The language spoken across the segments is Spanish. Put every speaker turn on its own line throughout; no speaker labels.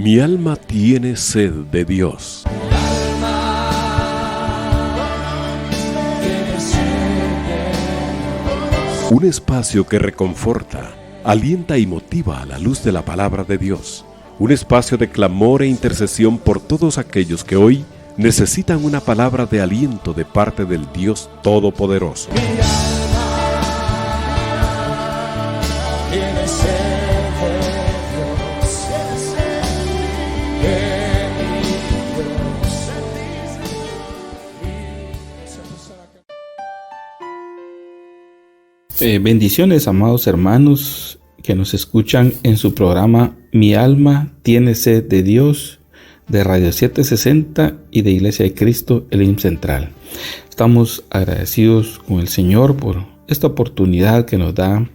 Mi alma tiene sed de Dios. Un espacio que reconforta, alienta y motiva a la luz de la palabra de Dios. Un espacio de clamor e intercesión por todos aquellos que hoy necesitan una palabra de aliento de parte del Dios Todopoderoso.
Bendiciones, amados hermanos que nos escuchan en su programa Mi alma tiene sed de Dios, de Radio 760 y de Iglesia de Cristo Elim Central. Estamos agradecidos con el Señor por esta oportunidad que nos da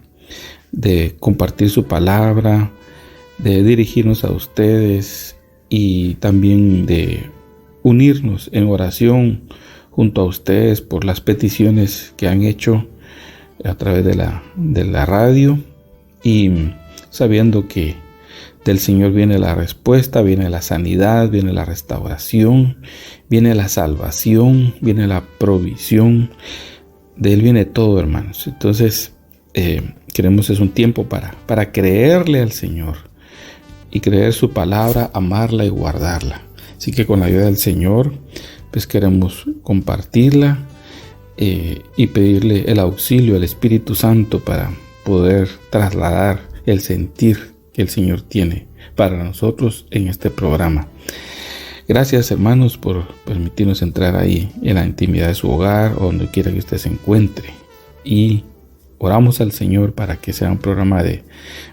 de compartir su palabra, de dirigirnos a ustedes y también de unirnos en oración junto a ustedes por las peticiones que han hecho a través de la radio, y sabiendo que del Señor viene la respuesta, viene la sanidad, viene la restauración, viene la salvación, viene la provisión. De Él viene todo, hermanos. Entonces queremos, es un tiempo para creerle al Señor y creer su palabra, amarla y guardarla. Así que con la ayuda del Señor pues queremos compartirla y pedirle el auxilio al Espíritu Santo para poder trasladar el sentir que el Señor tiene para nosotros en este programa. Gracias, hermanos, por permitirnos entrar ahí en la intimidad de su hogar o donde quiera que usted se encuentre, y oramos al Señor para que sea un programa de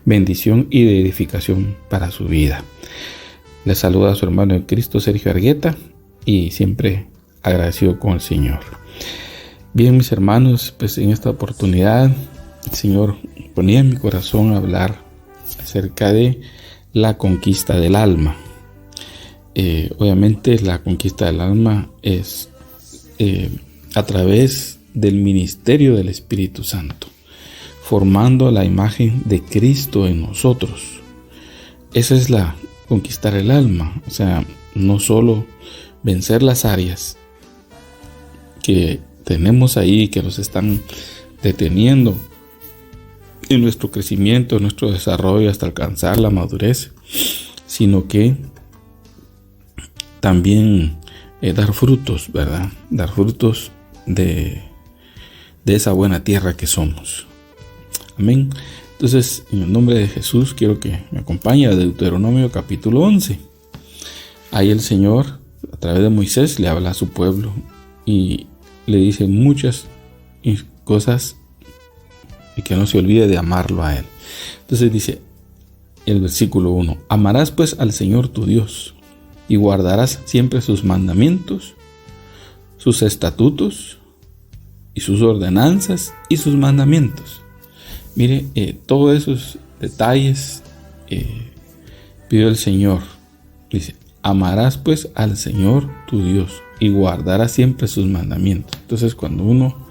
bendición y de edificación para su vida. Le saluda a su hermano en Cristo, Sergio Argueta, y siempre agradecido con el Señor. Bien, mis hermanos, pues en esta oportunidad el Señor ponía en mi corazón hablar acerca de la conquista del alma. Obviamente la conquista del alma es a través del ministerio del Espíritu Santo, formando la imagen de Cristo en nosotros. Esa es la conquistar el alma, o sea, no solo vencer las áreas que tenemos ahí, que nos están deteniendo en nuestro crecimiento, en nuestro desarrollo hasta alcanzar la madurez, sino que también dar frutos, ¿verdad? Dar frutos de esa buena tierra que somos. Amén. Entonces, en el nombre de Jesús, quiero que me acompañe a Deuteronomio capítulo 11. Ahí el Señor, a través de Moisés, le habla a su pueblo y le dice muchas cosas, y que no se olvide de amarlo a Él. Entonces dice el versículo 1: amarás pues al Señor tu Dios, y guardarás siempre sus mandamientos, sus estatutos, y sus ordenanzas, y sus mandamientos. Mire, todos esos detalles pidió el Señor. Dice: amarás pues al Señor tu Dios, y guardarás siempre sus mandamientos. Entonces, cuando uno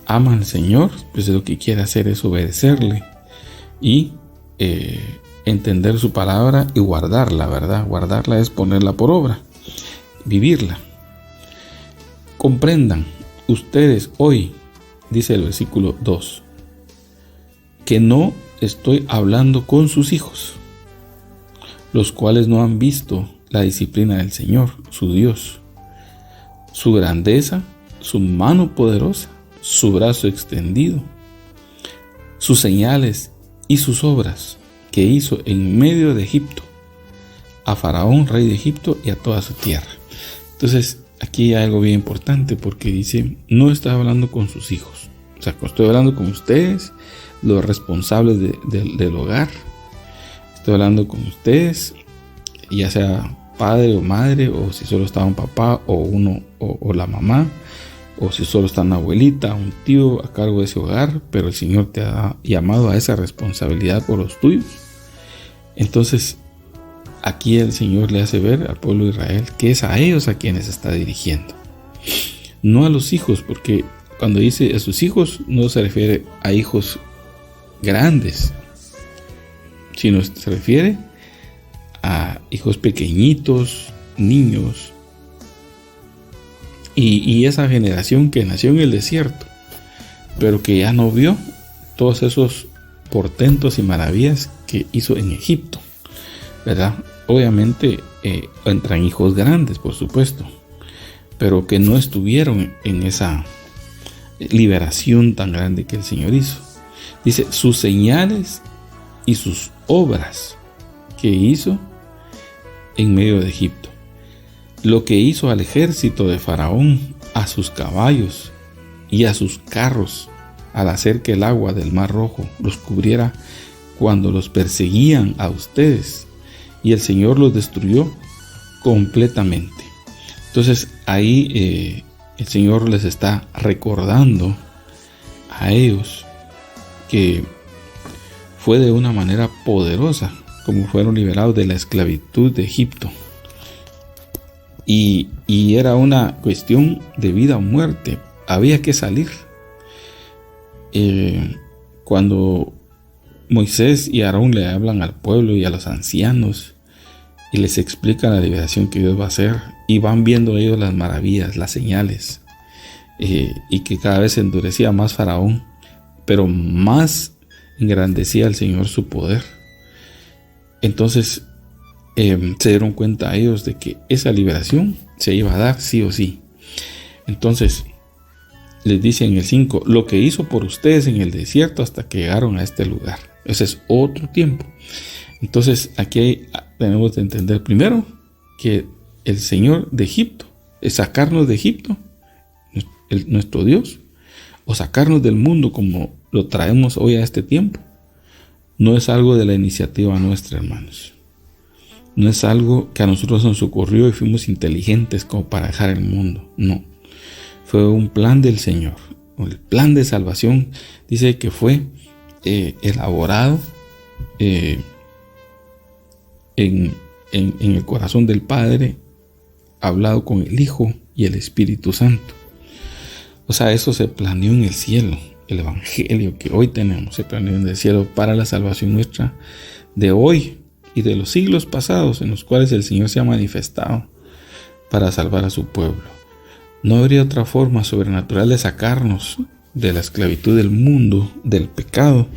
ama al Señor, pues lo que quiere hacer es obedecerle y entender su palabra y guardarla, ¿verdad? Guardarla es ponerla por obra, vivirla. Comprendan ustedes hoy, dice el versículo 2, que no estoy hablando con sus hijos, los cuales no han visto la disciplina del Señor, su Dios, su grandeza, su mano poderosa, su brazo extendido, sus señales y sus obras que hizo en medio de Egipto, a Faraón, rey de Egipto, y a toda su tierra. Entonces, aquí hay algo bien importante, porque dice, no está hablando con sus hijos. O sea, estoy hablando con ustedes, los responsables del hogar. Estoy hablando con ustedes, ya sea padre o madre, o si solo está un papá o uno o la mamá, o si solo está una abuelita, un tío a cargo de ese hogar, pero el Señor te ha llamado a esa responsabilidad por los tuyos. Entonces, aquí el Señor le hace ver al pueblo de Israel que es a ellos a quienes está dirigiendo, no a los hijos, porque cuando dice a sus hijos no se refiere a hijos grandes, sino se refiere a hijos pequeñitos, niños, y esa generación que nació en el desierto, pero que ya no vio todos esos portentos y maravillas que hizo en Egipto, ¿verdad? Obviamente entran hijos grandes, por supuesto, pero que no estuvieron en esa liberación tan grande que el Señor hizo. Dice, sus señales y sus obras que hizo en medio de Egipto, lo que hizo al ejército de Faraón, a sus caballos y a sus carros, al hacer que el agua del Mar Rojo los cubriera cuando los perseguían a ustedes, y el Señor los destruyó completamente. Entonces ahí el Señor les está recordando a ellos que fue de una manera poderosa como fueron liberados de la esclavitud de Egipto. Y era una cuestión de vida o muerte. Había que salir. Cuando Moisés y Aarón le hablan al pueblo y a los ancianos y les explican la liberación que Dios va a hacer, y van viendo ellos las maravillas, las señales, y que cada vez se endurecía más Faraón, pero más engrandecía el Señor su poder. Entonces se dieron cuenta ellos de que esa liberación se iba a dar sí o sí. Entonces les dice en el 5, lo que hizo por ustedes en el desierto hasta que llegaron a este lugar. Ese es otro tiempo. Entonces aquí tenemos que entender primero que el Señor de Egipto es sacarnos de Egipto, nuestro Dios, o sacarnos del mundo como lo traemos hoy a este tiempo. No es algo de la iniciativa nuestra, hermanos. No es algo que a nosotros nos ocurrió y fuimos inteligentes como para dejar el mundo. No. Fue un plan del Señor. El plan de salvación dice que fue elaborado en el corazón del Padre, hablado con el Hijo y el Espíritu Santo. O sea, eso se planeó en el cielo. El evangelio que hoy tenemos se planeó en el cielo para la salvación nuestra de hoy y de los siglos pasados, en los cuales el Señor se ha manifestado para salvar a su pueblo. No habría otra forma sobrenatural de sacarnos de la esclavitud del mundo, del pecado,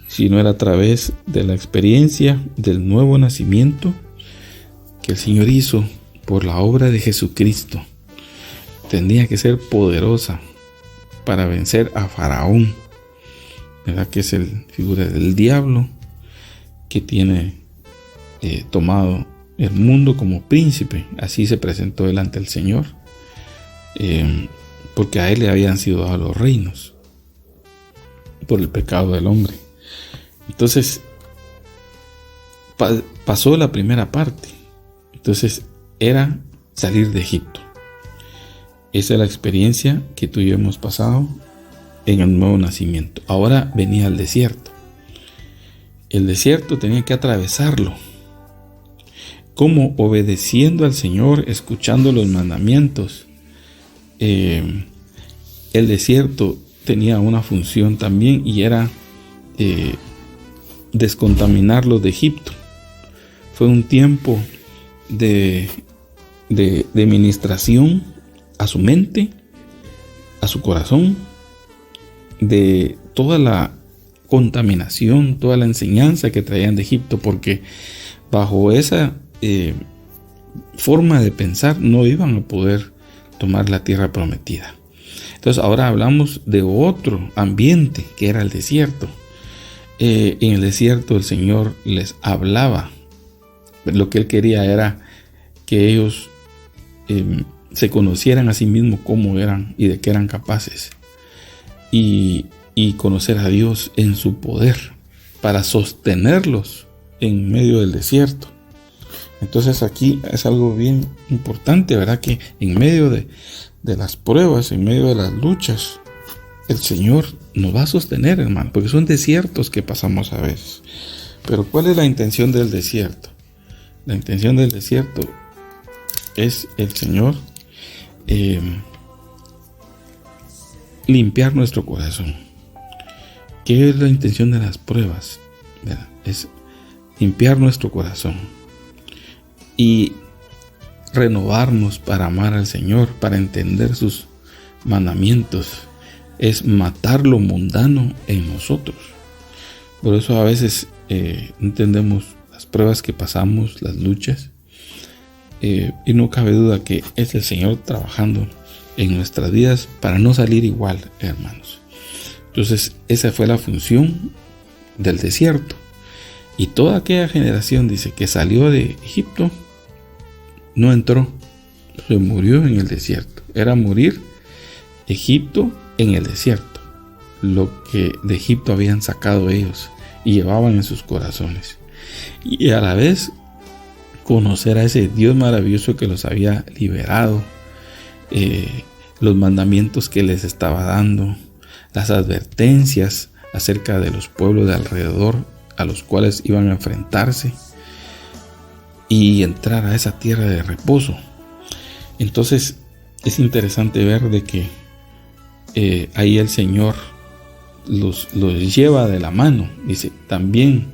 si no era a través de la experiencia del nuevo nacimiento que el Señor hizo por la obra de Jesucristo. Tendría que ser poderosa para vencer a Faraón, ¿verdad? Que es el figura del diablo que tiene tomado el mundo como príncipe. Así se presentó delante del Señor, porque a él le habían sido dados los reinos por el pecado del hombre. Entonces pasó la primera parte. Entonces era salir de Egipto. Esa es la experiencia que tú y yo hemos pasado en el nuevo nacimiento. Ahora venía el desierto. El desierto tenía que atravesarlo. ¿Cómo? Obedeciendo al Señor, escuchando los mandamientos. El desierto tenía una función también, y era descontaminarlos de Egipto. Fue un tiempo de ministración a su mente, a su corazón, de toda la contaminación, toda la enseñanza que traían de Egipto, porque bajo esa forma de pensar no iban a poder tomar la tierra prometida. Entonces ahora hablamos de otro ambiente que era el desierto. En el desierto el Señor les hablaba. Lo que Él quería era que ellos se conocieran a sí mismos cómo eran y de qué eran capaces, y conocer a Dios en su poder para sostenerlos en medio del desierto. Entonces aquí es algo bien importante, ¿verdad? Que en medio de las pruebas, en medio de las luchas, el Señor nos va a sostener, hermano, porque son desiertos que pasamos a veces. Pero ¿cuál es la intención del desierto? La intención del desierto es el Señor limpiar nuestro corazón. ¿Qué es la intención de las pruebas? ¿Verdad? Es limpiar nuestro corazón. y renovarnos para amar al Señor, para entender sus mandamientos, es matar lo mundano en nosotros. Por eso a veces no entendemos las pruebas que pasamos, las luchas, y no cabe duda que es el Señor trabajando en nuestras vidas para no salir igual, hermanos. Entonces esa fue la función del desierto. Y toda aquella generación, dice, que salió de Egipto, no entró, se murió en el desierto. Era morir Egipto en el desierto, lo que de Egipto habían sacado ellos y llevaban en sus corazones. Y a la vez conocer a ese Dios maravilloso que los había liberado, los mandamientos que les estaba dando, las advertencias acerca de los pueblos de alrededor a los cuales iban a enfrentarse y entrar a esa tierra de reposo. Entonces es interesante ver de que ahí el Señor los lleva de la mano. Dice también,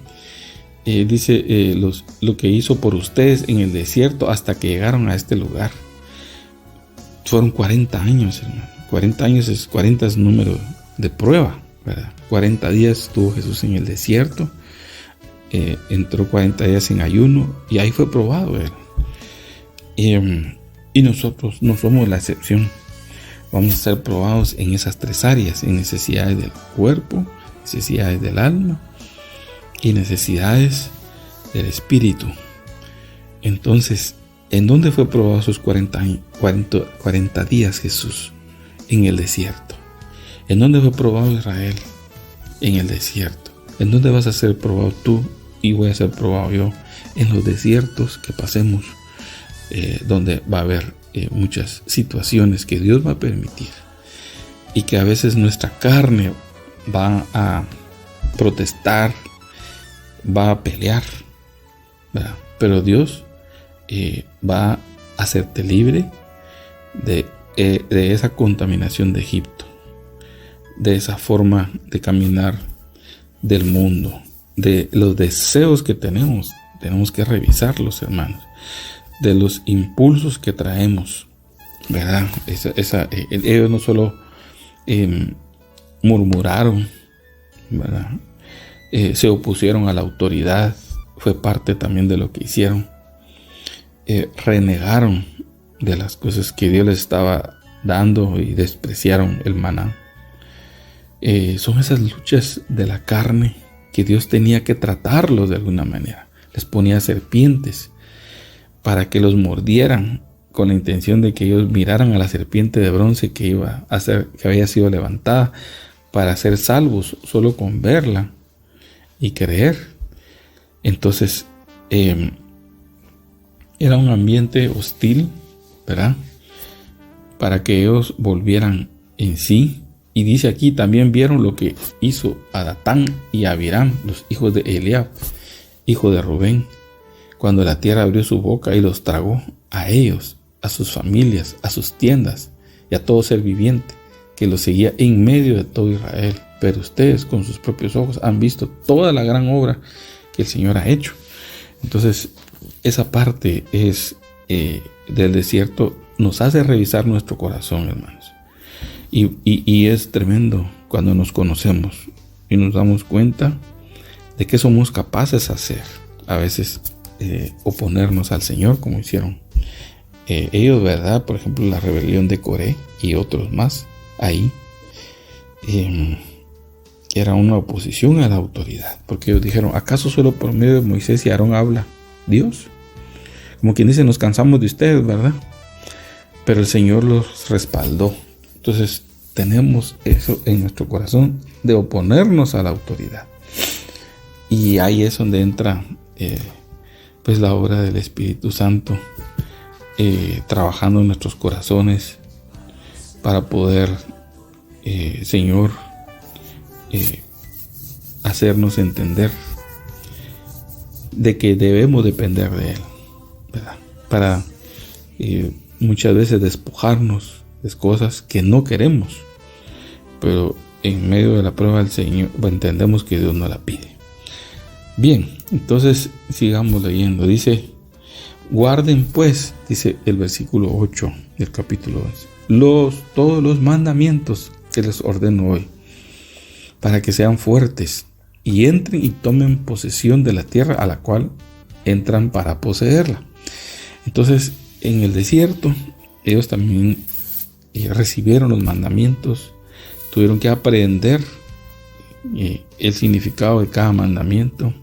lo que hizo por ustedes en el desierto hasta que llegaron a este lugar. Fueron 40 años, hermano. 40 años 40 es número de prueba, ¿verdad? 40 días estuvo Jesús en el desierto. Entró 40 días en ayuno y ahí fue probado él. Y nosotros no somos la excepción. Vamos a ser probados en esas tres áreas: en necesidades del cuerpo, necesidades del alma y necesidades del espíritu. Entonces, ¿en dónde fue probado esos 40 días Jesús? En el desierto. ¿En dónde fue probado Israel? En el desierto. ¿En dónde vas a ser probado tú y voy a ser probado yo? En los desiertos que pasemos, donde va a haber muchas situaciones que Dios va a permitir y que a veces nuestra carne va a protestar, va a pelear, ¿verdad? Pero Dios va a hacerte libre de esa contaminación de Egipto, de esa forma de caminar del mundo, de los deseos que tenemos que revisarlos, hermanos, de los impulsos que traemos, ¿verdad? Ellos no solo murmuraron, ¿verdad? Se opusieron a la autoridad, fue parte también de lo que hicieron. Renegaron de las cosas que Dios les estaba dando y despreciaron el maná. Son esas luchas de la carne que Dios tenía que tratarlos de alguna manera. Les ponía serpientes para que los mordieran, con la intención de que ellos miraran a la serpiente de bronce que había sido levantada, para ser salvos solo con verla y creer. Entonces era un ambiente hostil, ¿verdad? Para que ellos volvieran en sí. Y dice aquí, también vieron lo que hizo a Datán y a Abiram, los hijos de Eliab, hijo de Rubén, cuando la tierra abrió su boca y los tragó a ellos, a sus familias, a sus tiendas y a todo ser viviente que los seguía en medio de todo Israel. Pero ustedes con sus propios ojos han visto toda la gran obra que el Señor ha hecho. Entonces esa parte es del desierto, nos hace revisar nuestro corazón, hermanos. Y es tremendo cuando nos conocemos y nos damos cuenta de que somos capaces de hacer. A veces oponernos al Señor, como hicieron ellos, ¿verdad? Por ejemplo, la rebelión de Coré y otros más ahí. Era una oposición a la autoridad, porque ellos dijeron: ¿acaso solo por medio de Moisés y Aarón habla Dios? Como quien dice, nos cansamos de ustedes, ¿verdad? Pero el Señor los respaldó. Entonces tenemos eso en nuestro corazón, de oponernos a la autoridad. Y ahí es donde entra pues la obra del Espíritu Santo, trabajando en nuestros corazones para poder, Señor, hacernos entender de que debemos depender de Él, ¿verdad? Para muchas veces despojarnos de cosas que no queremos, pero en medio de la prueba del Señor entendemos que Dios nos la pide. Bien, entonces sigamos leyendo. Dice: Guarden pues, dice el versículo 8 del capítulo 11, todos los mandamientos que les ordeno hoy, para que sean fuertes y entren y tomen posesión de la tierra a la cual entran para poseerla. Entonces, en el desierto, ellos también recibieron los mandamientos, tuvieron que aprender el significado de cada mandamiento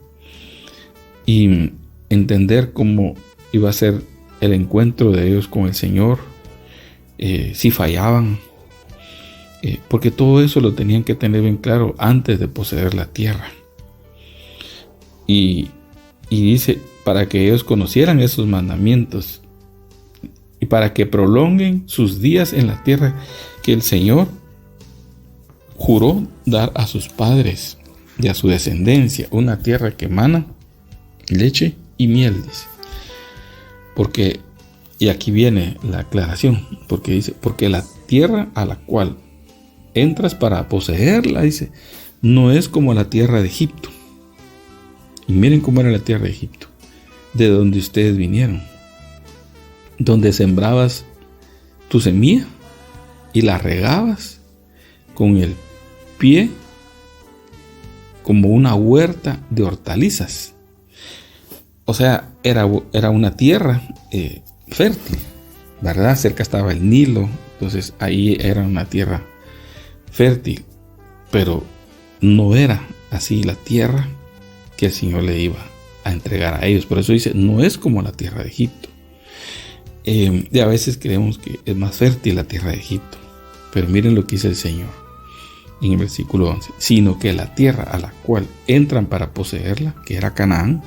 y entender cómo iba a ser el encuentro de ellos con el Señor, si fallaban, porque todo eso lo tenían que tener bien claro antes de poseer la tierra. Y dice, para que ellos conocieran esos mandamientos y para que prolonguen sus días en la tierra que el Señor juró dar a sus padres y a su descendencia, una tierra que emana leche y miel, dice. Porque, y aquí viene la aclaración, porque dice, porque la tierra a la cual entras para poseerla, dice, no es como la tierra de Egipto. Y miren cómo era la tierra de Egipto, de donde ustedes vinieron, donde sembrabas tu semilla y la regabas con el pie como una huerta de hortalizas. O sea, era una tierra fértil, ¿verdad? Cerca estaba el Nilo, entonces ahí era una tierra fértil, pero no era así la tierra que el Señor le iba a entregar a ellos. Por eso dice, no es como la tierra de Egipto. Y a veces creemos que es más fértil la tierra de Egipto, pero miren lo que dice el Señor en el versículo 11, sino que la tierra a la cual entran para poseerla, que era Canaán,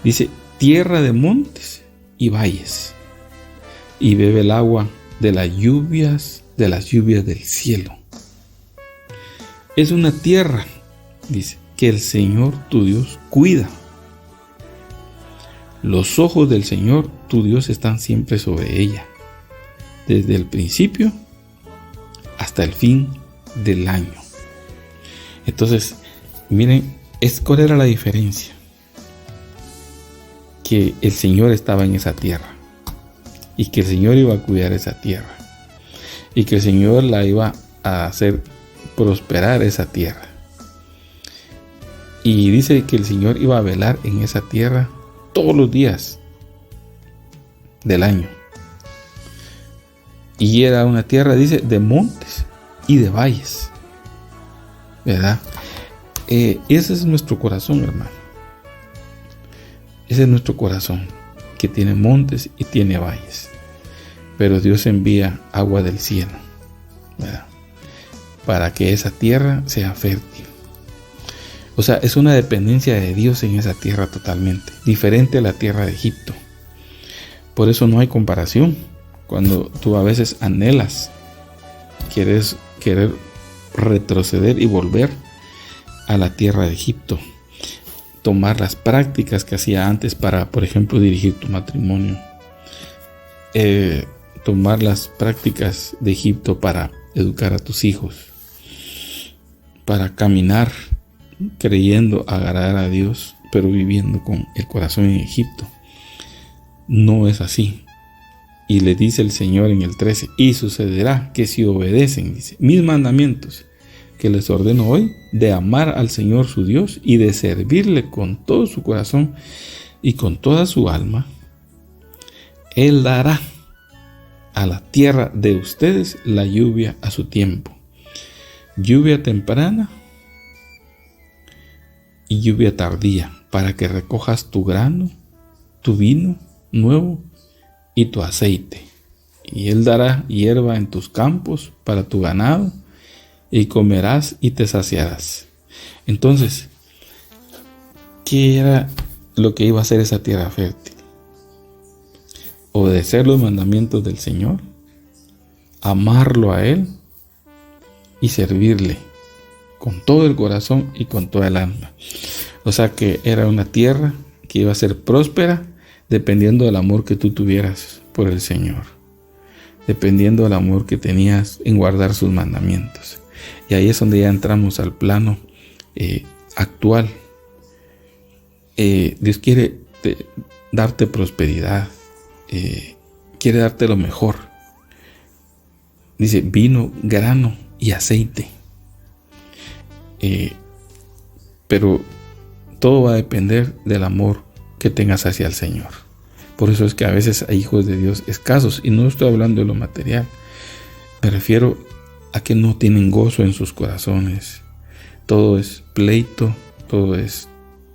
dice, tierra de montes y valles, y bebe el agua de las lluvias del cielo. Es una tierra, dice, que el Señor tu Dios cuida. Los ojos del Señor tu Dios están siempre sobre ella, desde el principio hasta el fin del año. Entonces, miren, ¿cuál era la diferencia? Que el Señor estaba en esa tierra y que el Señor iba a cuidar esa tierra y que el Señor la iba a hacer prosperar esa tierra. Y dice que el Señor iba a velar en esa tierra todos los días del año. Y era una tierra, dice, de montes y de valles, ¿verdad? Ese es nuestro corazón, hermano. Ese es nuestro corazón, que tiene montes y tiene valles. Pero Dios envía agua del cielo, ¿verdad?, para que esa tierra sea fértil. O sea, es una dependencia de Dios en esa tierra totalmente, diferente a la tierra de Egipto. Por eso no hay comparación. Cuando tú a veces anhelas, querer retroceder y volver a la tierra de Egipto, tomar las prácticas que hacía antes para, por ejemplo, dirigir tu matrimonio, tomar las prácticas de Egipto para educar a tus hijos, para caminar creyendo agradar a Dios, pero viviendo con el corazón en Egipto. No es así. Y le dice el Señor en el 13, y sucederá que si obedecen, dice, mis mandamientos que les ordeno hoy, de amar al Señor su Dios y de servirle con todo su corazón y con toda su alma, Él dará a la tierra de ustedes la lluvia a su tiempo, lluvia temprana y lluvia tardía, para que recojas tu grano, tu vino nuevo y tu aceite. Y Él dará hierba en tus campos para tu ganado, y comerás y te saciarás. Entonces, ¿qué era lo que iba a hacer esa tierra fértil? Obedecer los mandamientos del Señor, amarlo a Él y servirle con todo el corazón y con toda el alma. O sea que era una tierra que iba a ser próspera dependiendo del amor que tú tuvieras por el Señor, dependiendo del amor que tenías en guardar sus mandamientos. Y ahí es donde ya entramos al plano actual. Dios quiere darte prosperidad, quiere darte lo mejor. Dice vino, grano y aceite. Pero todo va a depender del amor que tengas hacia el Señor. Por eso es que a veces hay hijos de Dios escasos, y no estoy hablando de lo material. Me refiero a que no tienen gozo en sus corazones. Todo es pleito, todo es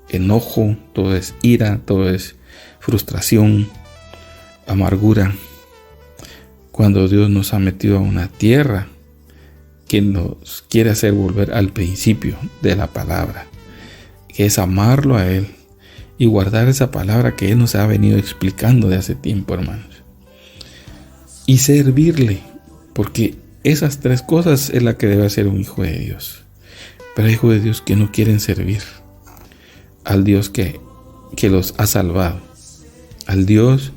enojo, todo es ira, todo es frustración, amargura. Cuando Dios nos ha metido a una tierra que nos quiere hacer volver al principio de la palabra, que es amarlo a Él y guardar esa palabra que Él nos ha venido explicando de hace tiempo, hermanos, y servirle, porque esas tres cosas es la que debe hacer un hijo de Dios. Pero hay hijos de Dios que no quieren servir al Dios que los ha salvado, al Dios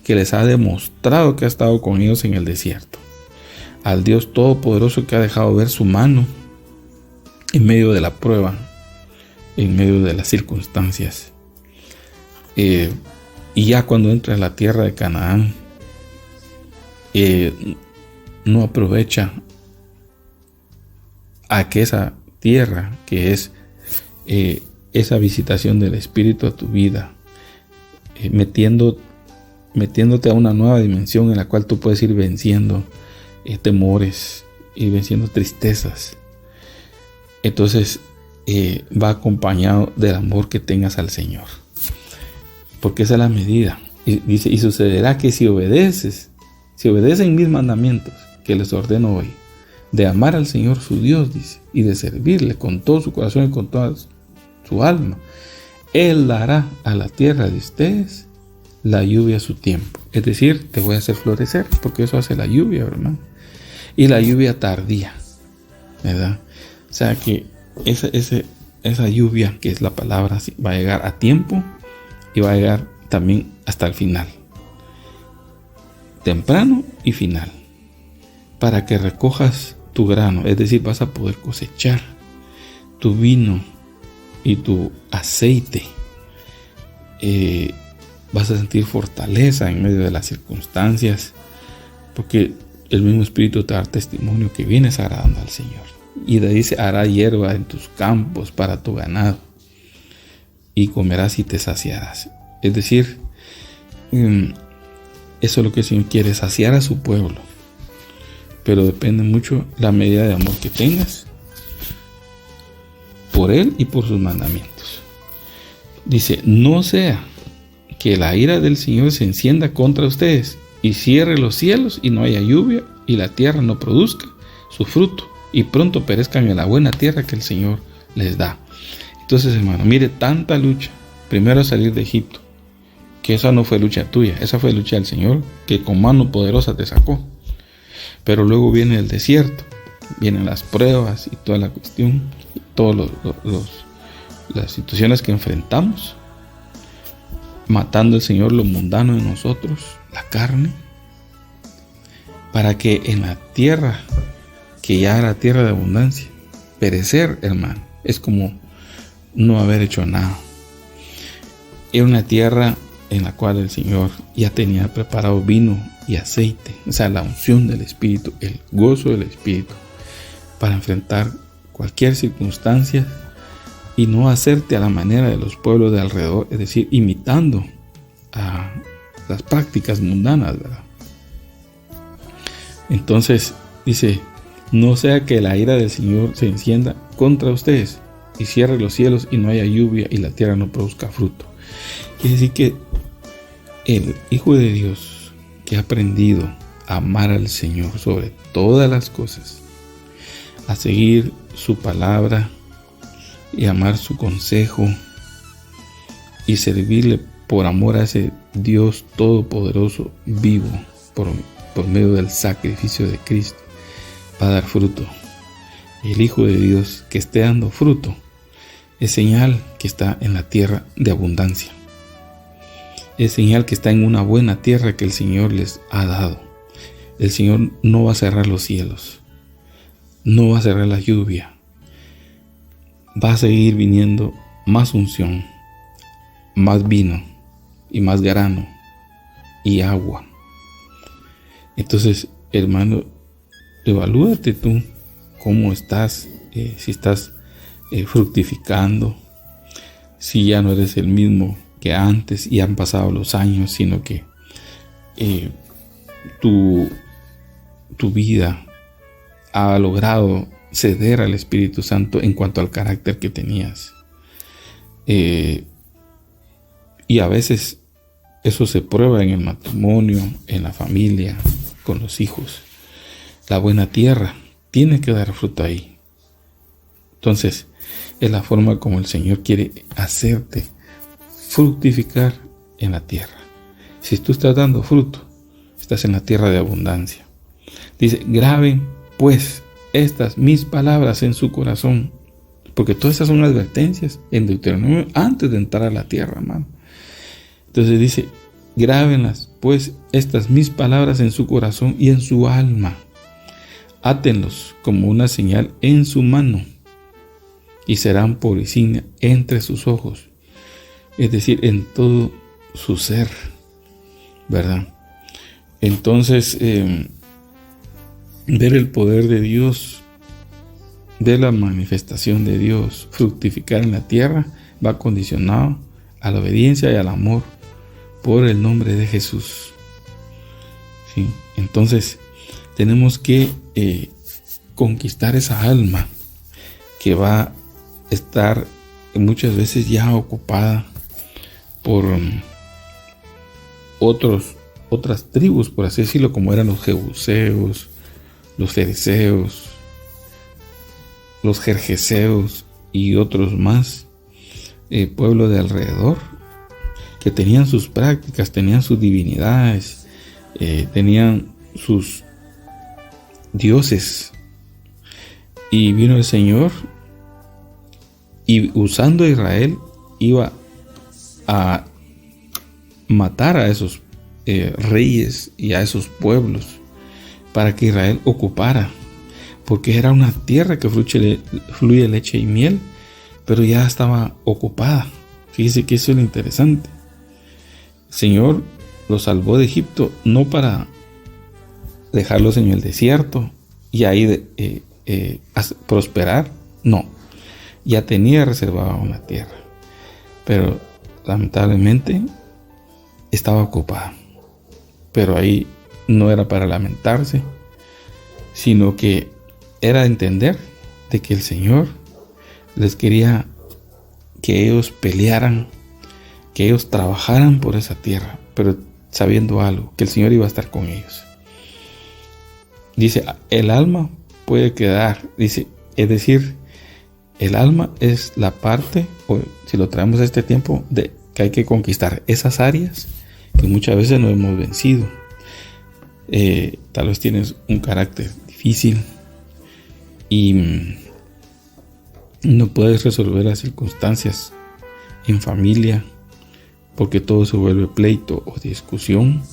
que les ha demostrado que ha estado con ellos en el desierto, al Dios todopoderoso que ha dejado ver su mano en medio de la prueba, en medio de las circunstancias. Y ya cuando entra a la tierra de Canaán, no aprovecha a que esa tierra, que es esa visitación del Espíritu a tu vida, metiéndote a una nueva dimensión en la cual tú puedes ir venciendo temores y venciendo tristezas. Entonces va acompañado del amor que tengas al Señor, porque esa es la medida. Y dice, y sucederá que si obedecen mis mandamientos que les ordeno hoy, de amar al Señor su Dios, dice, y de servirle con todo su corazón y con toda su alma, Él dará a la tierra de ustedes la lluvia a su tiempo. Es decir, te voy a hacer florecer, porque eso hace la lluvia, hermano. Y la lluvia tardía, ¿verdad? O sea que esa lluvia, que es la palabra, va a llegar a tiempo y va a llegar también hasta el final. Temprano y final. Para que recojas tu grano, es decir, vas a poder cosechar tu vino y tu aceite. Vas a sentir fortaleza en medio de las circunstancias, porque el mismo Espíritu te da testimonio que vienes agradando al Señor. Y de ahí dice, hará hierba en tus campos para tu ganado, y comerás y te saciarás. Es decir, eso es lo que el Señor quiere, saciar a su pueblo. Pero depende mucho la medida de amor que tengas por Él y por sus mandamientos. Dice, no sea que la ira del Señor se encienda contra ustedes y cierre los cielos y no haya lluvia y la tierra no produzca su fruto y pronto perezcan en la buena tierra que el Señor les da. Entonces, hermano, mire, tanta lucha. Primero salir de Egipto, que esa no fue lucha tuya, esa fue lucha del Señor, que con mano poderosa te sacó. Pero luego viene el desierto, vienen las pruebas y toda la cuestión, y todas las situaciones que enfrentamos, matando el Señor lo mundano en nosotros, la carne, para que en la tierra, que ya era tierra de abundancia, perecer, hermano, es como no haber hecho nada. Era una tierra en la cual el Señor ya tenía preparado vino y aceite, o sea, la unción del Espíritu, el gozo del Espíritu, para enfrentar cualquier circunstancia y no hacerte a la manera de los pueblos de alrededor, es decir, imitando a las prácticas mundanas, ¿verdad? Entonces dice, no sea que la ira del Señor se encienda contra ustedes y cierre los cielos y no haya lluvia y la tierra no produzca fruto. Quiere decir que el Hijo de Dios que ha aprendido a amar al Señor sobre todas las cosas, a seguir su palabra y amar su consejo y servirle por amor a ese Dios todopoderoso vivo por medio del sacrificio de Cristo, va a dar fruto. El Hijo de Dios que esté dando fruto es señal que está en la tierra de abundancia. Es señal que está en una buena tierra que el Señor les ha dado. El Señor no va a cerrar los cielos, no va a cerrar la lluvia. Va a seguir viniendo más unción, más vino y más grano y agua. Entonces, hermano, evalúate tú cómo estás, si estás fructificando, si ya no eres el mismo que antes y han pasado los años, sino que tu vida ha logrado ceder al Espíritu Santo en cuanto al carácter que tenías. Y a veces eso se prueba en el matrimonio, en la familia, con los hijos. La buena tierra tiene que dar fruto ahí. Entonces, es la forma como el Señor quiere hacerte fructificar en la tierra. Si tú estás dando fruto, estás en la tierra de abundancia. Dice, graben pues estas mis palabras en su corazón, porque todas esas son advertencias en Deuteronomio antes de entrar a la tierra, hermano. Entonces dice, grábenlas pues estas mis palabras en su corazón y en su alma. Átenlos como una señal en su mano y serán por insignia entre sus ojos. Es decir, en todo su ser, ¿verdad? Entonces, ver el poder de Dios, ver la manifestación de Dios, fructificar en la tierra, va condicionado a la obediencia y al amor por el nombre de Jesús. ¿Sí? Entonces, tenemos que conquistar esa alma que va a estar muchas veces ya ocupada por otras tribus, por así decirlo, como eran los jebuseos, los fereceos, los jerjeseos y otros más, pueblo de alrededor, que tenían sus prácticas, tenían sus divinidades, tenían sus dioses. Y vino el Señor y usando a Israel iba a matar a esos reyes y a esos pueblos para que Israel ocupara, porque era una tierra que fluye leche y miel, pero ya estaba ocupada. Fíjese que eso es lo interesante. El Señor los salvó de Egipto no para dejarlos en el desierto y ahí prosperar, no, ya tenía reservada una tierra, pero lamentablemente estaba ocupada. Pero ahí no era para lamentarse, sino que era entender de que el Señor les quería que ellos pelearan, que ellos trabajaran por esa tierra, pero sabiendo algo, que el Señor iba a estar con ellos. Dice, el alma puede quedar, dice, es decir, el alma es la parte, o si lo traemos a este tiempo, de que hay que conquistar esas áreas que muchas veces no hemos vencido. Tal vez tienes un carácter difícil y no puedes resolver las circunstancias en familia porque todo se vuelve pleito o discusión,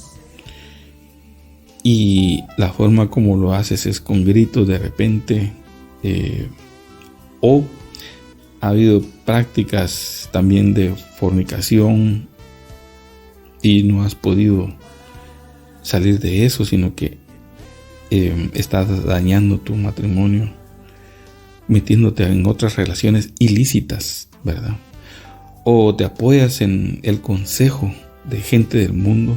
y la forma como lo haces es con gritos de repente, o ha habido prácticas también de fornicación y no has podido salir de eso, sino que estás dañando tu matrimonio, metiéndote en otras relaciones ilícitas, ¿verdad? O te apoyas en el consejo de gente del mundo,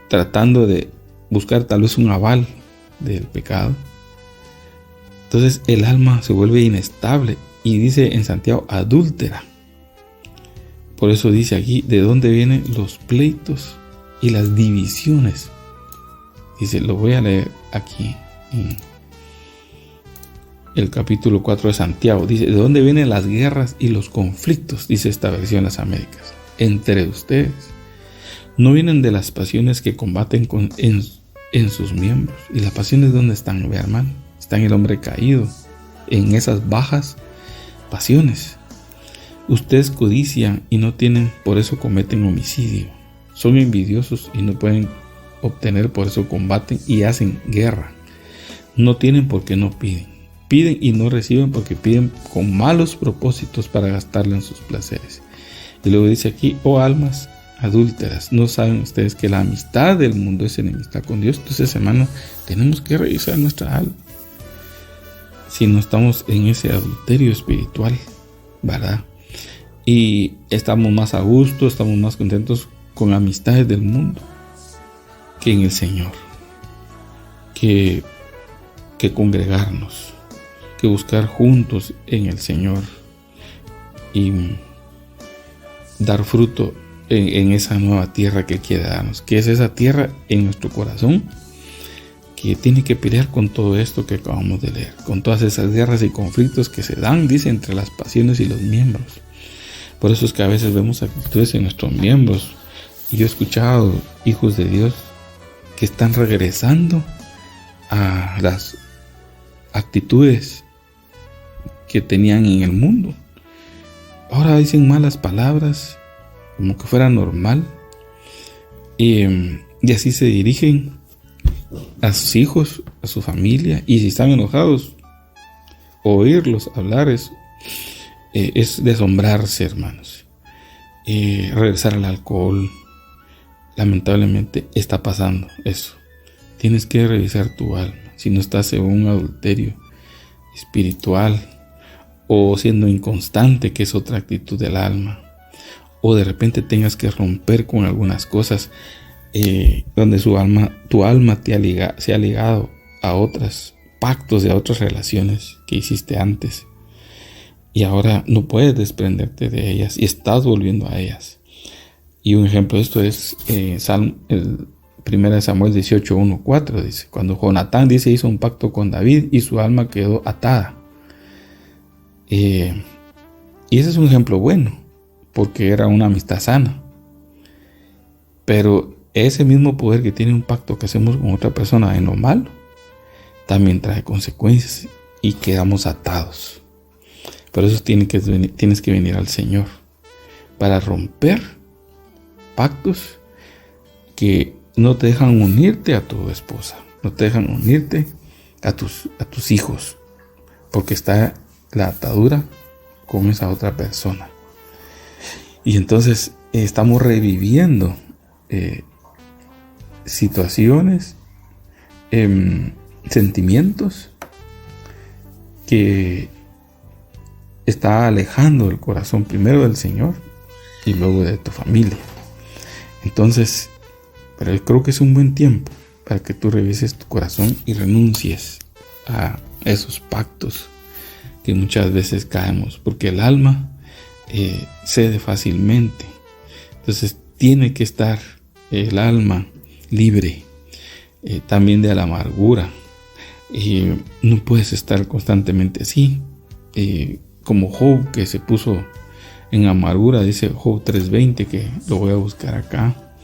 tratando de buscar tal vez un aval del pecado. Entonces el alma se vuelve inestable y dice en Santiago, adúltera. Por eso dice aquí, ¿de dónde vienen los pleitos y las divisiones? Dice, lo voy a leer aquí en el capítulo 4 de Santiago. Dice, ¿de dónde vienen las guerras y los conflictos? Dice esta versión en las Américas. Entre ustedes. ¿No vienen de las pasiones que combaten en sus miembros? ¿Y las pasiones dónde están, ve, hermano? Está en el hombre caído, en esas bajas pasiones. Ustedes codician y no tienen, por eso cometen homicidio. Son envidiosos y no pueden obtener, por eso combaten y hacen guerra. No tienen porque no piden. Piden y no reciben porque piden con malos propósitos para gastarlo en sus placeres. Y luego dice aquí, oh almas adúlteras, ¿no saben ustedes que la amistad del mundo es enemistad con Dios? Entonces, hermano, tenemos que revisar nuestra alma. Si no estamos en ese adulterio espiritual, ¿verdad? Y estamos más a gusto, estamos más contentos con amistades del mundo que en el Señor. Que congregarnos, que buscar juntos en el Señor y dar fruto en esa nueva tierra que Él quiere darnos, que es esa tierra en nuestro corazón que tiene que pelear con todo esto que acabamos de leer, con todas esas guerras y conflictos que se dan, dice, entre las pasiones y los miembros. Por eso es que a veces vemos actitudes en nuestros miembros, y yo he escuchado hijos de Dios que están regresando a las actitudes que tenían en el mundo. Ahora dicen malas palabras como que fuera normal, y así se dirigen a sus hijos, a su familia, y si están enojados, oírlos hablar es de asombrarse, hermanos. Regresar al alcohol, lamentablemente está pasando eso. Tienes que revisar tu alma. Si no estás en un adulterio espiritual, o siendo inconstante, que es otra actitud del alma, o de repente tengas que romper con algunas cosas, donde tu alma se ha ligado a otros pactos, a otras relaciones que hiciste antes, y ahora no puedes desprenderte de ellas y estás volviendo a ellas. Y un ejemplo de esto es 1 Samuel 18:1-4, dice, cuando Jonatán, dice, hizo un pacto con David y su alma quedó atada. Y ese es un ejemplo bueno, porque era una amistad sana. Pero ese mismo poder que tiene un pacto que hacemos con otra persona en lo malo, también trae consecuencias y quedamos atados. Por eso tienes que venir al Señor para romper pactos que no te dejan unirte a tu esposa, no te dejan unirte a tus hijos, porque está la atadura con esa otra persona. Y entonces estamos reviviendo situaciones, sentimientos que está alejando el corazón primero del Señor y luego de tu familia. Entonces, pero yo creo que es un buen tiempo para que tú revises tu corazón y renuncies a esos pactos que muchas veces caemos, porque el alma cede fácilmente. Entonces tiene que estar el alma libre también de la amargura. No puedes estar constantemente así, como Job, que se puso en amargura, dice Job 3:20, que lo voy a buscar acá,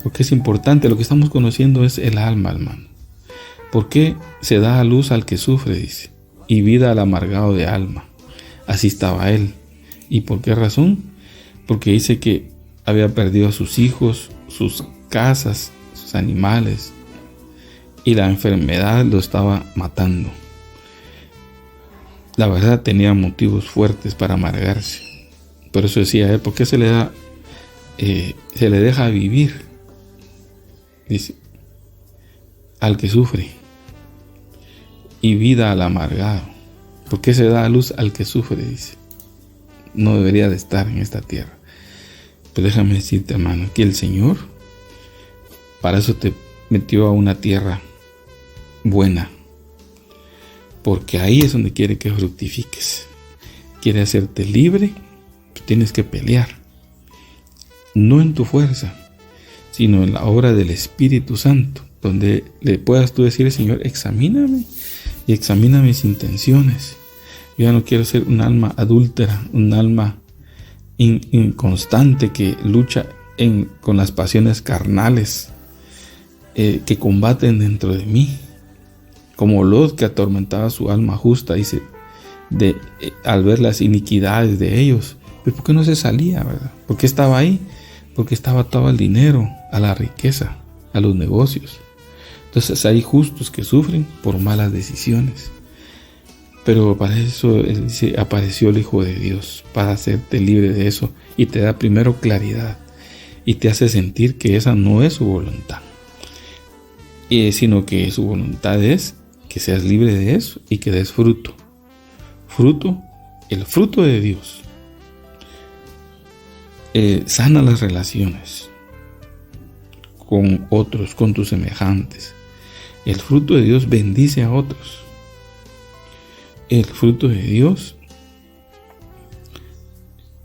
porque es importante. Lo que estamos conociendo es el alma, hermano. ¿Por qué se da a luz al que sufre? Dice, y vida al amargado de alma. Así estaba él. ¿Y por qué razón? Porque dice que había perdido a sus hijos, sus casas, sus animales, y la enfermedad lo estaba matando. La verdad, tenía motivos fuertes para amargarse. Por eso decía él, ¿por qué se le deja vivir? Dice, al que sufre, y vida al amargado. ¿Por qué se da a luz al que sufre? Dice, no debería de estar en esta tierra. Pero déjame decirte, hermano, que el Señor para eso te metió a una tierra buena, porque ahí es donde quiere que fructifiques. Quiere hacerte libre. Tienes que pelear, no en tu fuerza, sino en la obra del Espíritu Santo, donde le puedas tú decir, Señor, examíname y examina mis intenciones. Yo ya no quiero ser un alma adúltera, un alma inconstante que lucha con las pasiones carnales que combaten dentro de mí, como Lot, que atormentaba su alma justa, dice, al ver las iniquidades de ellos. ¿Pero por qué no se salía, verdad? ¿Por qué estaba ahí? Porque estaba atado al dinero, a la riqueza, a los negocios. Entonces hay justos que sufren por malas decisiones. Pero para eso él dice, apareció el Hijo de Dios, para hacerte libre de eso, y te da primero claridad y te hace sentir que esa no es su voluntad, sino que su voluntad es que seas libre de eso y que des fruto. El fruto de Dios sana las relaciones con otros, con tus semejantes. El fruto de Dios bendice a otros. El fruto de Dios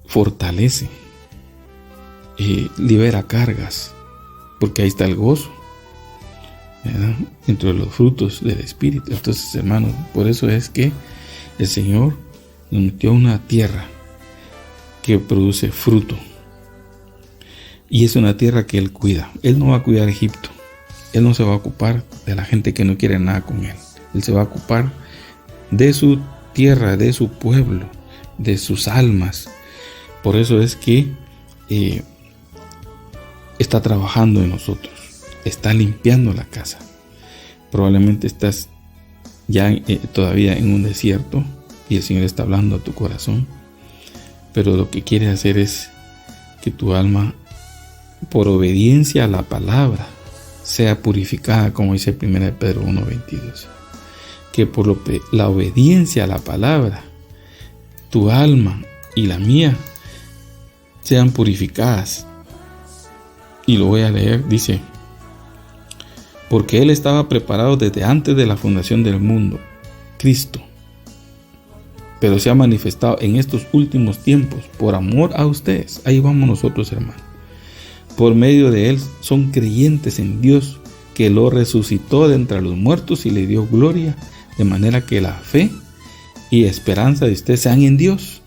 fortalece, libera cargas, porque ahí está el gozo, ¿verdad? Entre los frutos del Espíritu. Entonces, hermanos, por eso es que el Señor nos metió a una tierra que produce fruto, y es una tierra que Él cuida. Él no va a cuidar Egipto. Él no se va a ocupar de la gente que no quiere nada con Él. Él se va a ocupar de su tierra, de su pueblo, de sus almas. Por eso es que está trabajando en nosotros, está limpiando la casa. Probablemente estás ya todavía en un desierto y el Señor está hablando a tu corazón, pero lo que quiere hacer es que tu alma, por obediencia a la palabra, sea purificada, como dice 1 Pedro 1:22. Que por la obediencia a la palabra, tu alma y la mía sean purificadas. Y lo voy a leer, dice: porque Él estaba preparado desde antes de la fundación del mundo, Cristo, pero se ha manifestado en estos últimos tiempos por amor a ustedes. Ahí vamos nosotros, hermanos. Por medio de Él son creyentes en Dios, que lo resucitó de entre los muertos y le dio gloria, de manera que la fe y esperanza de ustedes sean en Dios,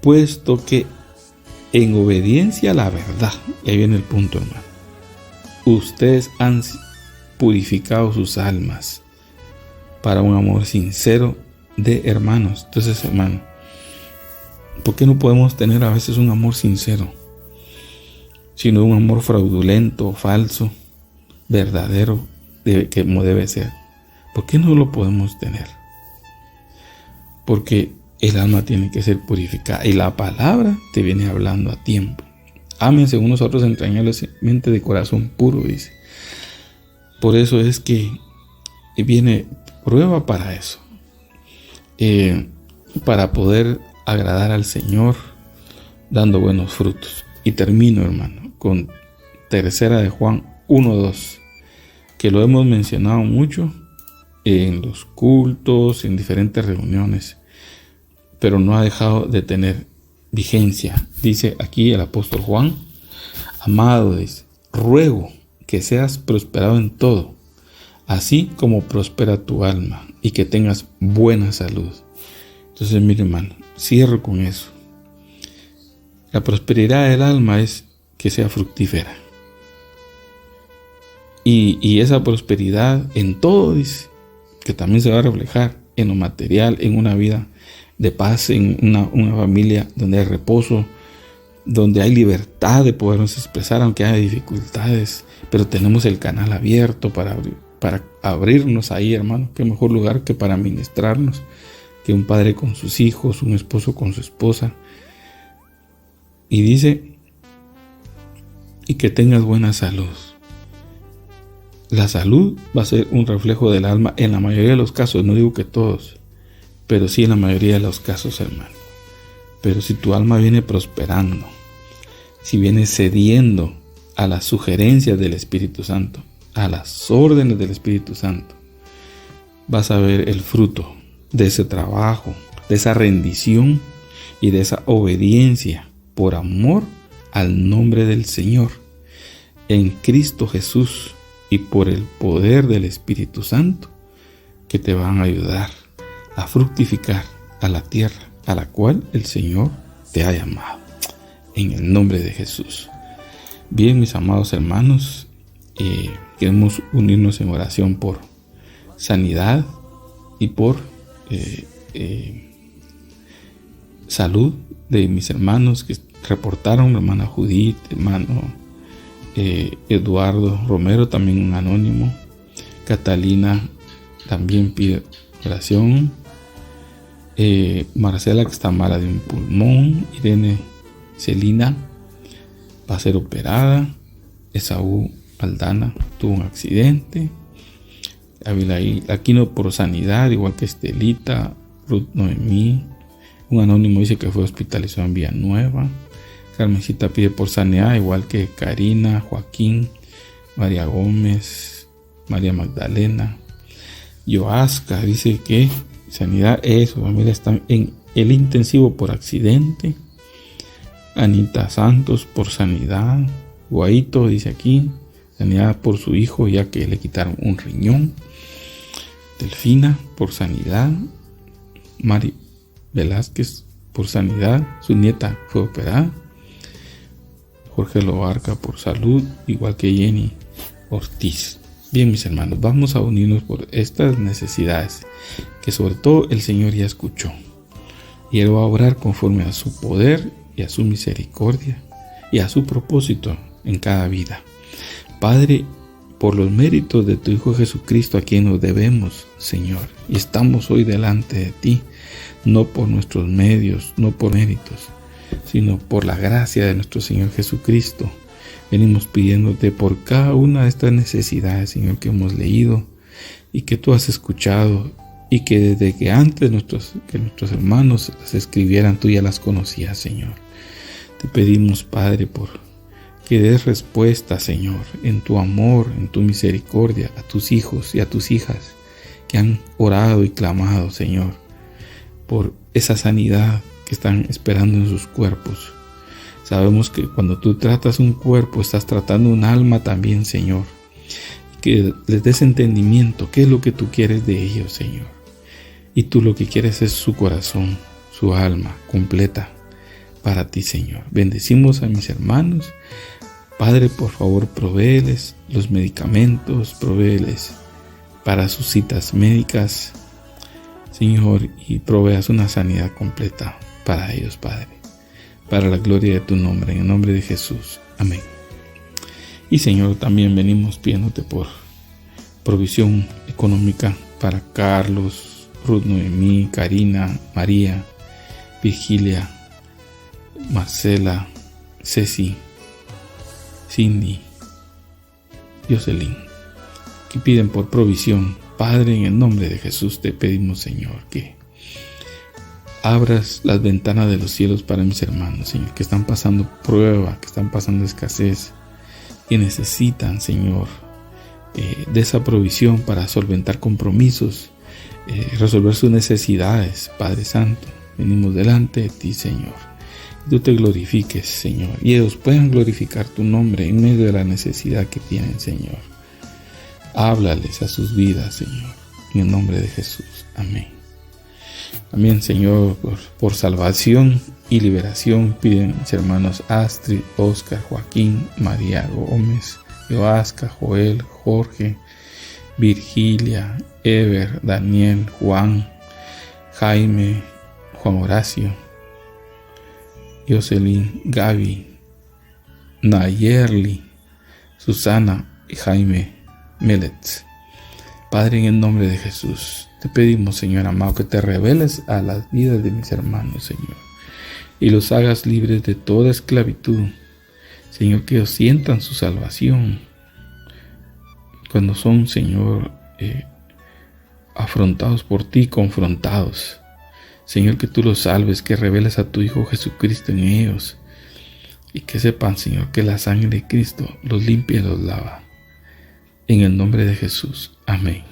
puesto que en obediencia a la verdad, y ahí viene el punto, hermano, ustedes han purificado sus almas para un amor sincero de hermanos. Entonces, hermano, ¿por qué no podemos tener a veces un amor sincero, sino un amor fraudulento, falso, verdadero, como debe ser? ¿Por qué no lo podemos tener? Porque el alma tiene que ser purificada y la palabra te viene hablando a tiempo. Ámense unos a otros entrañablemente de corazón puro, dice. Por eso es que viene prueba para eso, para poder agradar al Señor dando buenos frutos. Y termino, hermano, con 3 de Juan 1:2, que lo hemos mencionado mucho en los cultos, en diferentes reuniones, pero no ha dejado de tener vigencia. Dice aquí el apóstol Juan: amado, dice, ruego que seas prosperado en todo, así como prospera tu alma, y que tengas buena salud. Entonces, mire, hermano, cierro con eso. La prosperidad del alma es que sea fructífera. Y esa prosperidad en todo, dice, que también se va a reflejar en lo material, en una vida de paz, en una familia donde hay reposo, donde hay libertad de podernos expresar, aunque haya dificultades, pero tenemos el canal abierto para abrirnos ahí, hermano. Qué mejor lugar que para ministrarnos, que un padre con sus hijos, un esposo con su esposa. Y dice, y que tengas buena salud. La salud va a ser un reflejo del alma en la mayoría de los casos, no digo que todos, pero sí en la mayoría de los casos, hermano. Pero si tu alma viene prosperando, si viene cediendo a las sugerencias del Espíritu Santo, a las órdenes del Espíritu Santo, vas a ver el fruto de ese trabajo, de esa rendición y de esa obediencia por amor al nombre del Señor en Cristo Jesús, y por el poder del Espíritu Santo, que te van a ayudar a fructificar a la tierra a la cual el Señor te ha llamado, en el nombre de Jesús. Bien, mis amados hermanos, queremos unirnos en oración por sanidad y por salud de mis hermanos que reportaron, hermana Judith, hermano Eduardo Romero, también un anónimo. Catalina también pide Oración. Marcela, que está mala de un pulmón. Irene Celina va a ser operada. Esaú Aldana tuvo un accidente. Abilail Aquino por sanidad, igual que Estelita. Ruth Noemí. Un anónimo dice que fue hospitalizado en Villanueva. Carmencita pide por sanidad, igual que Karina, Joaquín, María Gómez, María Magdalena. Yoasca dice que sanidad, su familia está en el intensivo por accidente. Anita Santos por sanidad. Guaito dice aquí, sanidad por su hijo ya que le quitaron un riñón. Delfina por sanidad. Mari Velázquez por sanidad, su nieta fue operada. Jorge Loarca por salud, igual que Jenny Ortiz. Bien, mis hermanos, vamos a unirnos por estas necesidades que sobre todo el Señor ya escuchó, y Él va a obrar conforme a su poder y a su misericordia y a su propósito en cada vida. Padre, por los méritos de tu Hijo Jesucristo, a quien nos debemos, Señor, y estamos hoy delante de ti, no por nuestros medios, no por méritos, sino por la gracia de nuestro Señor Jesucristo. Venimos pidiéndote por cada una de estas necesidades, Señor, que hemos leído y que tú has escuchado, y que desde que antes que nuestros hermanos las escribieran, tú ya las conocías, Señor. Te pedimos, Padre, por que des respuesta, Señor, en tu amor, en tu misericordia, a tus hijos y a tus hijas que han orado y clamado, Señor, por esa sanidad que están esperando en sus cuerpos. Sabemos que cuando tú tratas un cuerpo, estás tratando un alma también, Señor. Que les des entendimiento, qué es lo que tú quieres de ellos, Señor. Y tú lo que quieres es su corazón, su alma completa para ti, Señor. Bendecimos a mis hermanos. Padre, por favor, provéeles los medicamentos, provéeles para sus citas médicas, Señor, y proveas una sanidad completa para ellos, Padre, para la gloria de tu nombre, en el nombre de Jesús. Amén. Y Señor, también venimos pidiéndote por provisión económica para Carlos, Ruth Noemí, Karina, María, Virgilia, Marcela, Ceci, Cindy, Jocelyn, que piden por provisión. Padre, en el nombre de Jesús te pedimos, Señor, que abras las ventanas de los cielos para mis hermanos, Señor, que están pasando prueba, que están pasando escasez, que necesitan, Señor, de esa provisión para solventar compromisos, resolver sus necesidades. Padre Santo, venimos delante de ti, Señor. Tú te glorifiques, Señor, y ellos puedan glorificar tu nombre en medio de la necesidad que tienen, Señor. Háblales a sus vidas, Señor, en el nombre de Jesús. Amén. También, Señor, por salvación y liberación piden mis hermanos Astrid, Oscar, Joaquín, María Gómez, Joasca, Joel, Jorge, Virgilia, Ever, Daniel, Juan, Jaime, Juan Horacio, Jocelyn, Gaby, Nayerli, Susana y Jaime Meletz. Padre, en el nombre de Jesús, te pedimos, Señor amado, que te reveles a las vidas de mis hermanos, Señor, y los hagas libres de toda esclavitud. Señor, que ellos sientan su salvación cuando son, Señor, afrontados por ti, confrontados. Señor, que tú los salves, que reveles a tu Hijo Jesucristo en ellos, y que sepan, Señor, que la sangre de Cristo los limpia y los lava. En el nombre de Jesús. Amén.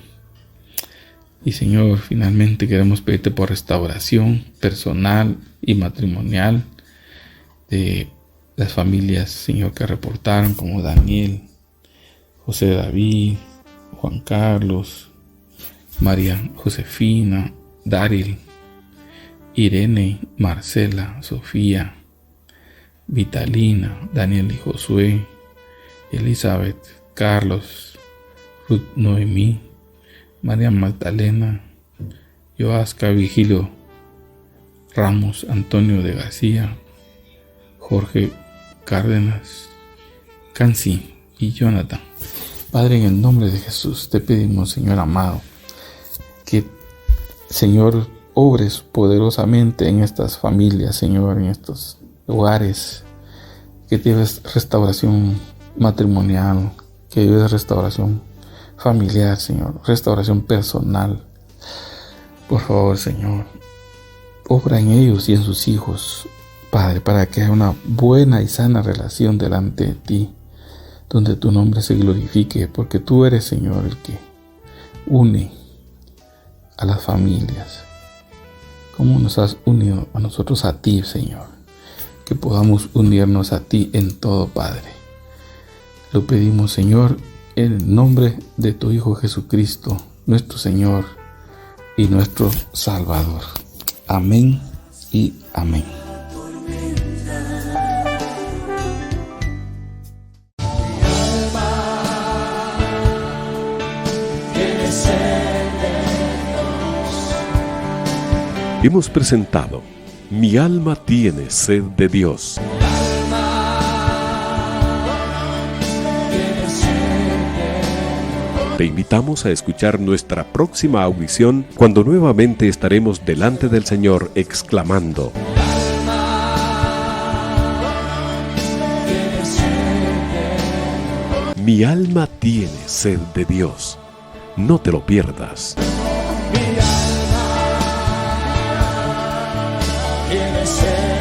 Y Señor, finalmente queremos pedirte por restauración personal y matrimonial de las familias, Señor, que reportaron, como Daniel, José David, Juan Carlos, María Josefina, Daril, Irene, Marcela, Sofía, Vitalina, Daniel y Josué, Elizabeth, Carlos, Ruth Noemí, María Magdalena, Joasca, Vigilio Ramos, Antonio de García, Jorge Cárdenas, Cansi y Jonathan. Padre, en el nombre de Jesús te pedimos, Señor amado, que Señor, obres poderosamente en estas familias, Señor, en estos hogares, que tienes restauración matrimonial, que lleves restauración familiar, Señor, restauración personal. Por favor, Señor, obra en ellos y en sus hijos, Padre, para que haya una buena y sana relación delante de ti, donde tu nombre se glorifique, porque tú eres, Señor, el que une a las familias. Como nos has unido a nosotros a ti, Señor, que podamos unirnos a ti en todo, Padre. Lo pedimos, Señor, en el nombre de tu Hijo Jesucristo, nuestro Señor y nuestro Salvador. Amén y amén.
Hemos presentado Mi alma tiene sed de Dios. Te invitamos a escuchar nuestra próxima audición cuando nuevamente estaremos delante del Señor exclamando: Mi alma tiene sed de Dios. No te lo pierdas.
Tiene sed.